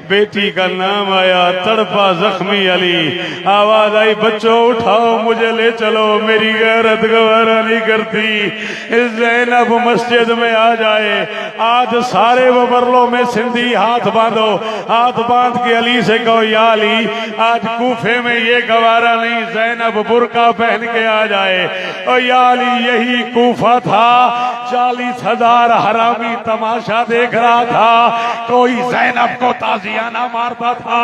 बेटी का नाम आया, तड़पा जख्मी अली। आवाज आई, बच्चों उठाओ मुझे ले चलो, मेरी गैरत गवारा नहीं करती। ज़ैनब मस्जिद में आ जाए। आज सारे वबरलों में सिंधी हाथ बांधो, हाथ बांध के अली से कहो, या अली आज कूफे में ये गवारा नहीं, ज़ैनब बुर्का पहन के आ जाए। और या अली यही कूफा था, 40,000 हरामी तमाशा देख रहा था। कोई ज़ैनब को ताजियाना मारता था,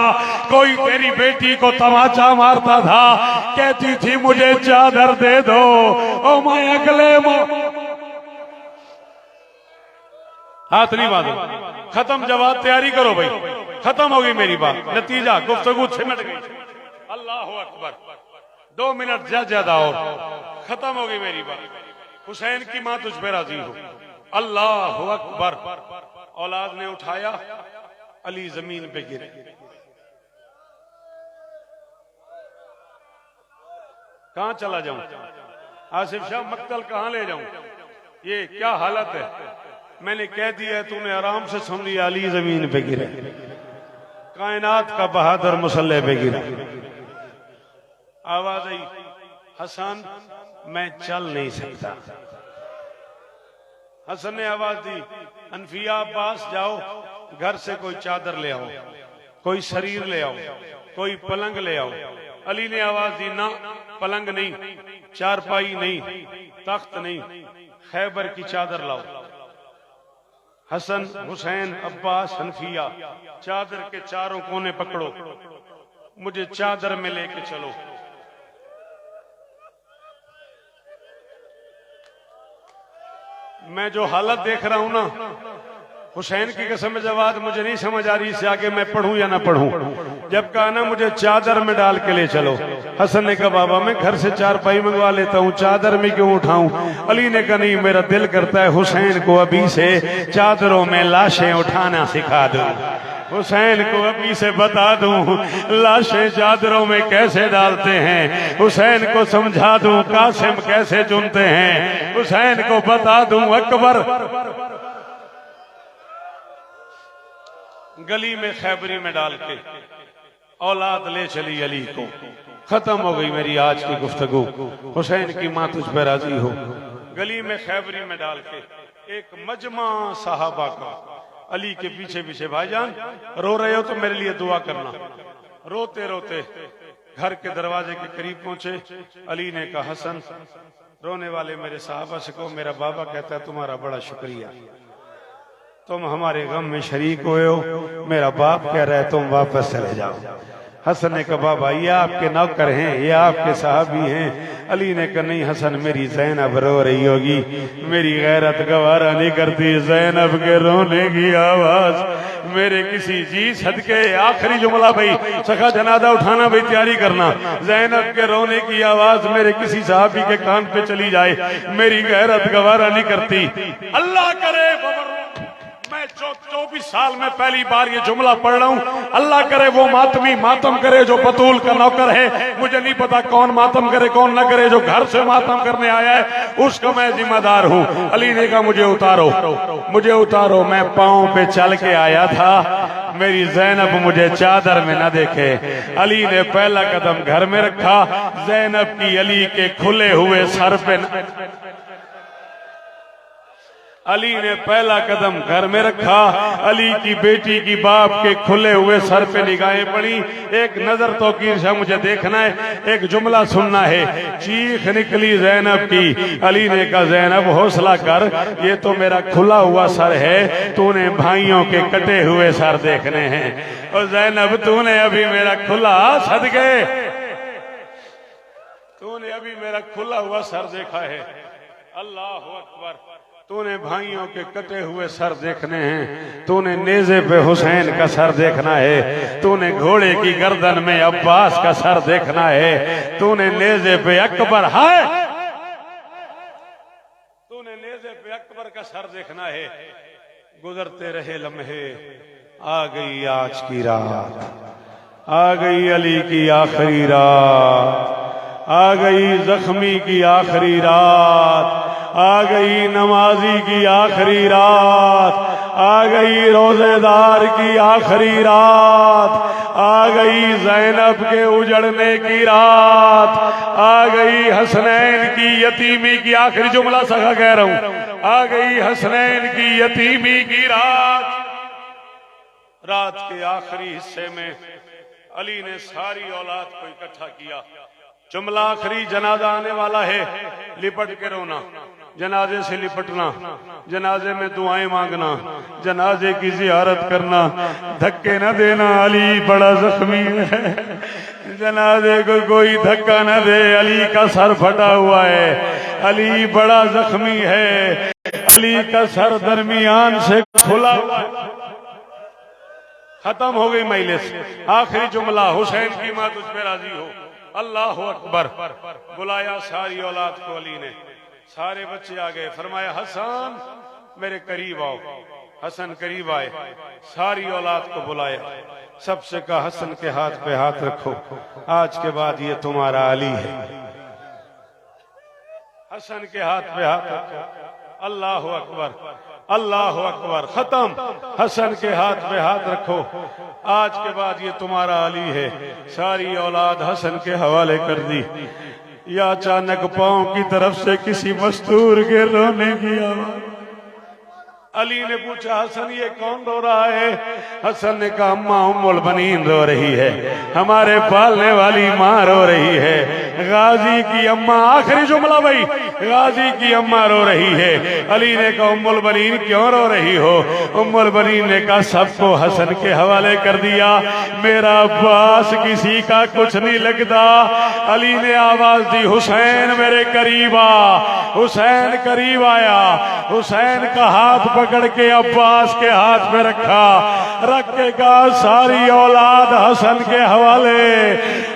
कोई तेरी बेटी को तमाचा मारता था। कहती थी मुझे चादर दे दो, ओ मैं अगले हाथ नहीं बांधो। खत्म जवाब, तैयारी करो भाई, खत्म होगी मेरी बात। नतीजा गुफ्तगू सिमट गई। अल्लाह अकबर। 2 मिनट ज्यादा और खत्म होगी मेरी बात। हुसैन की मां तुझ पे राजी हो। अल्लाह अकबर। औलाद ने उठाया, अली जमीन पे गिरे। कहां चला जाऊं आसिफ शाह, मक्तल कहां ले जाऊं? ये क्या हालत है? मैंने कह दिया है, तूने आराम से सुन लिया। अली जमीन पे गिरे, कायनात का बहादुर मुसल्ले पे गिरा। आवाज आई, हसन मैं चल नहीं सकता। हसन ने आवाज दी, अनफिया अब्बास जाओ, घर से कोई चादर ले आओ, कोई शरीर ले आओ, कोई पलंग ले आओ। अली ने आवाज दी, ना पलंग नहीं, चारपाई नहीं, तख्त नहीं, खैबर की चादर लाओ। हसन, हुसैन, अब्बास, हनफिया, चादर के चारों कोने पकड़ो, मुझे चादर में लेके चलो। मैं जो हालत देख रहा हूं ना, हुसैन की कसम जवाब मुझे नहीं समझ आ रही, इससे आगे मैं पढ़ूं या ना पढ़ूं। जब कहा ना मुझे चादर में डाल के ले चलो, हसन ने कहा बाबा मैं घर से चारपाई मंगवा लेता हूँ, चादर में क्यों उठाऊं? अली ने कहा नहीं, मेरा दिल करता है हुसैन को अभी से चादरों में लाशें उठाना सिखा दूं, हुसैन को अभी से बता दूं लाशें चादरों में कैसे डालते हैं, हुसैन को समझा दूं कासिम कैसे चुनते हैं, हुसैन को बता दूं अकबर। गली में खैबरी में डाल के औलाद ले चली अली को। खत्म हो गई मेरी आज की गुफ्तगू। हुसैन की मां तुझ पे राजी हो। गली में खैबरी में डाल के एक मजमा साहबा का अली के पीछे पीछे, भाईजान रो रहे हो तो मेरे लिए दुआ करना। रोते रोते घर के दरवाजे के करीब पहुंचे। अली ने कहा हसन रोने वाले मेरे साहबा से कहो मेरा बाबा कहता है तुम्हारा बड़ा शुक्रिया, तुम हमारे गम में शरीक हुए हो, मेरा बाप कह रहा है तुम वापस चले जाओ। हसन ने कहा बाबा ये आपके नौकर हैं, ये आपके साहबी हैं। अली ने कहा नहीं हसन मेरी ज़ैनब रो रही होगी, मेरी गैरत गवारा नहीं करती ज़ैनब के रोने की आवाज मेरे किसी जी सदके। आखिरी जुमला भाई, सखा जनाजा उठाना भाई, तैयारी करना। ज़ैनब के रोने की आवाज मेरे किसी साहबी के कान पे चली जाए, मेरी गैरत गवारा नहीं करती। अल्लाह करे मैं 24 साल में पहली बार ये जुमला पढ़ रहा हूँ। अल्लाह करे वो मातमी मातम करे जो बतूल का नौकर है। मुझे नहीं पता कौन मातम करे कौन न करे, जो घर से मातम करने आया है उसका मैं जिम्मेदार हूँ। अली ने कहा मुझे उतारो, मुझे उतारो, मैं पाँव पे चल के आया था, मेरी ज़ैनब मुझे चादर में न देखे। अली ने पहला कदम घर में रखा, ज़ैनब की अली के खुले हुए सर पे अली ने पहला कदम घर में रखा। अली की बेटी की बाप के खुले हुए सर पे निगाहें पड़ी। एक नजर तो की मुझे देखना है, एक जुमला सुनना है। चीख निकली ज़ैनब की। अली ने कहा ज़ैनब हौसला कर, ये तो मेरा खुला हुआ सर है, तूने भाइयों के कटे हुए सर देखने हैं। और ज़ैनब तूने अभी मेरा खुला सदके, तूने अभी मेरा खुला हुआ सर देखा है। अल्लाह अकबर। तूने भाइयों के कटे हुए सर देखने हैं, तूने नेज़े पे हुसैन का सर देखना है, तूने घोड़े की गर्दन में अब्बास का सर देखना है, तूने नेज़े पे अकबर है, तूने नेज़े पे अकबर का सर देखना है। गुजरते रहे लम्हे, आ गई आज की रात, आ गई अली की आखिरी रात, आ गई जख्मी की आखिरी रात, आ गई नमाजी की आखिरी रात, आ गई रोजेदार की आखिरी रात, आ गई ज़ैनब के उजड़ने की रात, आ गई हसनैन की यतीमी की आखिरी, जुमला सखा कह रहा हूं, आ गई हसनैन की यतीमी की रात। रात के आखिरी हिस्से में अली ने सारी औलाद को इकट्ठा किया। जुमला आखिरी, जनाजा आने वाला है, लिपट के रोना, जनाजे से लिपटना, जनाजे में दुआएं मांगना, जनाजे की जियारत करना, धक्के न देना, अली बड़ा जख्मी है, जनाजे को कोई धक्का न दे, अली का सर फटा हुआ है, अली बड़ा जख्मी है, अली का सर दरमियान से खुला हुआ है। खत्म हो गई मजलिस। आखिरी जुमला, हुसैन की मां तुझ पे राजी हो। अल्लाह अकबर। बुलाया सारी औलाद को अली ने, सारे बच्चे आ गए। फरमाया हसन मेरे करीब आओ। हसन करीब आए, सारी औलाद को बुलाया, सबसे कहा हसन के हाथ पे हाथ रखो, आज के बाद ये तुम्हारा अली है। हसन के हाथ पे हाथ रखो। अल्लाह अकबर, अल्लाह अकबर। खत्म। हसन के हाथ पे हाथ रखो, आज के बाद ये तुम्हारा अली है। सारी औलाद हसन के हवाले कर दी। या अचानक पांव की तरफ से किसी मस्तूर के रोने की आवाज। अली ने पूछा हसन ये कौन रो रहा है? हसन ने कहा अम्मा उम्मुल बनीन रो रही है, हमारे पालने वाली माँ रो रही है, गाजी की अम्मा। आखिरी जुमला भाई, गाजी की अम्मा रो रही है। अली ने कहा उम्मुल बनीन क्यों रो रही हो? उम्मुल बनीन ने कहा सबको हसन के हवाले कर दिया, मेरा अब्बास किसी का कुछ नहीं लगता। अली ने आवाज दी हुसैन मेरे करीब आ। हुसैन करीब आया, हुसैन का हाथ पकड़ के अब्बास के हाथ में रखा, रख के कहा सारी औलाद हसन के हवाले,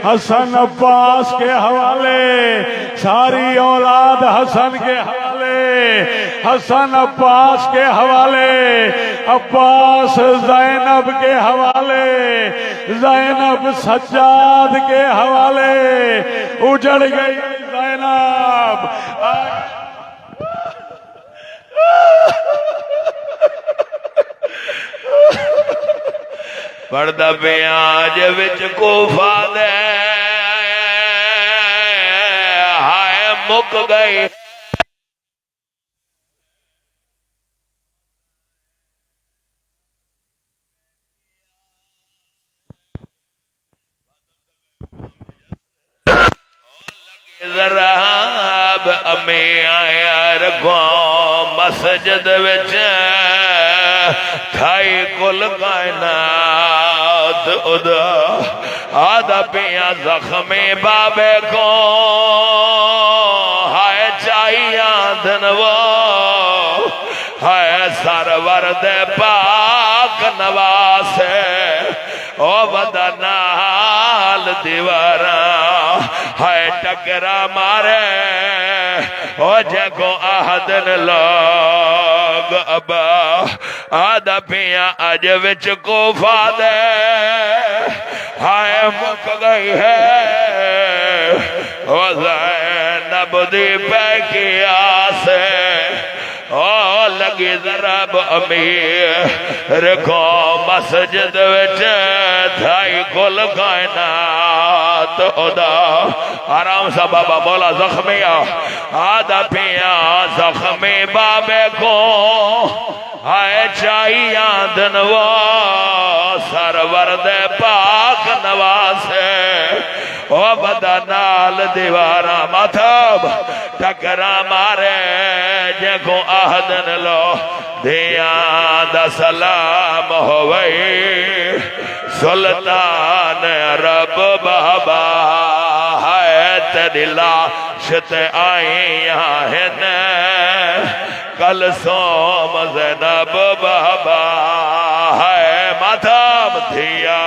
हसन अब्बास के हवाले, सारी औलाद हसन के हवाले, हसन अब्बास के हवाले, अब्बास ज़ैनब के हवाले, ज़ैनब सज्जाद के हवाले। उजड़ गई ज़ैनब। पढ़दा प्याज विच कोफा दे हाय मुक गई। जराब अमे आया रखो मस्जिद विच थाई कुल कायनात उदा आदा पिया जख्मे बाबे को हाय चाहिया धनवो हाय सरवर दे पाक नवासे ओ वदनाल दीवारा हाय टकरा मारे ओ जगो आहदन लोग अबा आदा पिया अज विच कोफा दे हाय मुक गई है ओ ज़ैनब दी पैकिया से ओ लगी जराब अमीर को मस्जिद विच थाई कुल कायनात उदा। आराम सा बाबा बोला जख्मिया आदा पिया जख्मे बाबे को है चाहिया दनवा सरवर दे पाक नवासे ओ बदा नाल दीवारा माथब टकरा मारे जगो आहदन लो दिया दा सलाम होवे सुल्तान अरब बाबा है तेरी लाश ते आईया है न कल सोम ज़ैनब बाबा है माथब दिया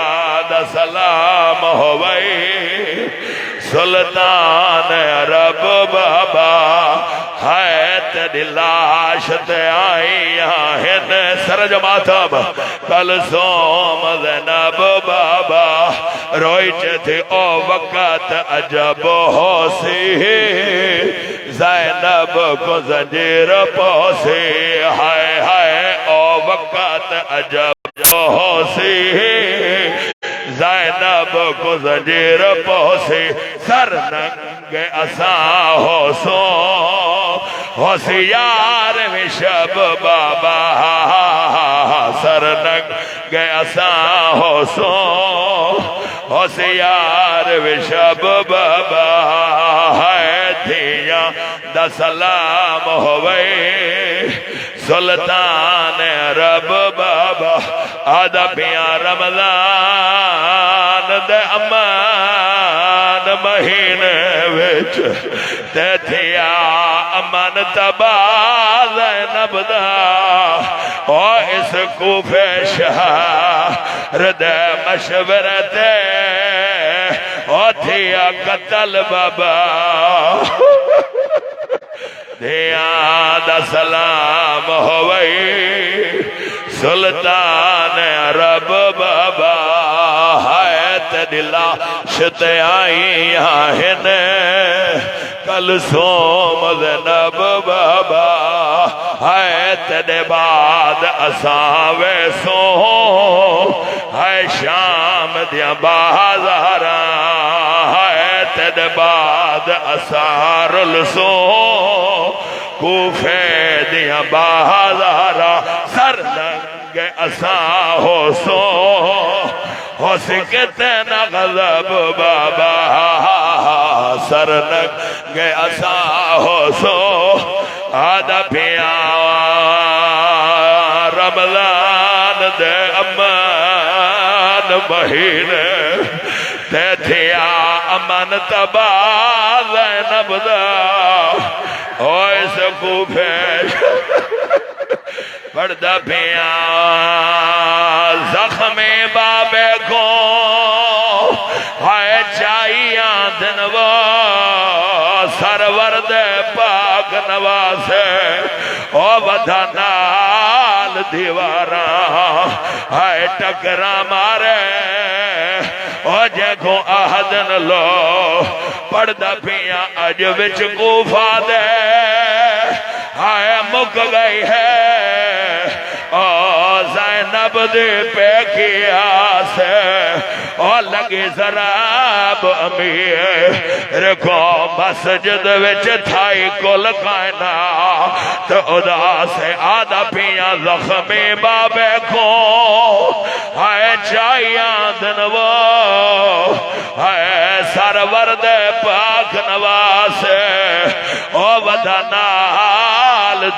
दा सलाम होवे सुल्तान अरब बाबा है तेरी लाश ते आईया है न सरज माथब कल सोम ज़ैनब बाबा रोइच थे ओ वक़्त अजब होसी ज़ैनब को जंजीर पोसे हाय हाय ओ वक़्त अजब होसी ज़ैनब को जंजीर पोसे सर नंगे असा हो सो होशियार विशब बाबा सर नंगे असा हो सो होशियार विशब बाबा है दिया दा सलाम होवे सुल्तान अरब बाबा आदा पिया रमजान दे अमान महीने विच ते थिया अमन तबाह ज़ैनब दा ओ इस कूफे शहर दे मशवरे ते ओ थिया कतल बाबा दिया दा सलाम होवे सुल्तान अरब बाबा है तेरी लाश ते आईया है न कल सोम ज़ैनब बाबा है तेरे बाद असावे सो है शाम दिया बाज़ारा है तेरे बाद असारुल सो कूफे दिया बाज़ारा सर नंगे असा हो सो हो सकते न गज़ब बाबा सर नंगे असा हो सो आदा पिया रमजान दे अमान महीने ते थिया अमन तबाह ज़ैनब दा ओ इस कूफे पड़दा पिया जख्मे बाबे को है चाहिया दनवा सरवर दे पाक नवासे ओ बधा नाल दीवारा है टकरा मारे ओ जगो आहदन लो पड़दा पिया अज विच कूफा दे हाय मुक गई है ओ ज़ैनब दे पे किया से ओ लगे जराब अमीर को मस्जिद विच थाई कुल कायना तो उदास आदा पिया ज़ख्मे बाबे को है चाहिया दनवो है सरवर दे पाक नवासे ओ वदना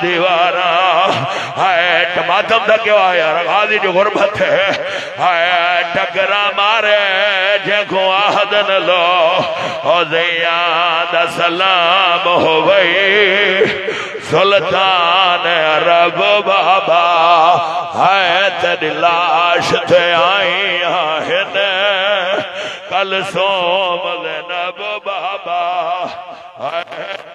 दीवारा है टमाटम दा क्यों आया गाजी जो गुरबत है टकरा मारे जगो आहदन लो ओ ज़ियादा सलाम हो गई सुल्तान अरब बाबा है तेरी लाश ते आई है कल सोम ज़ैनब बाबा है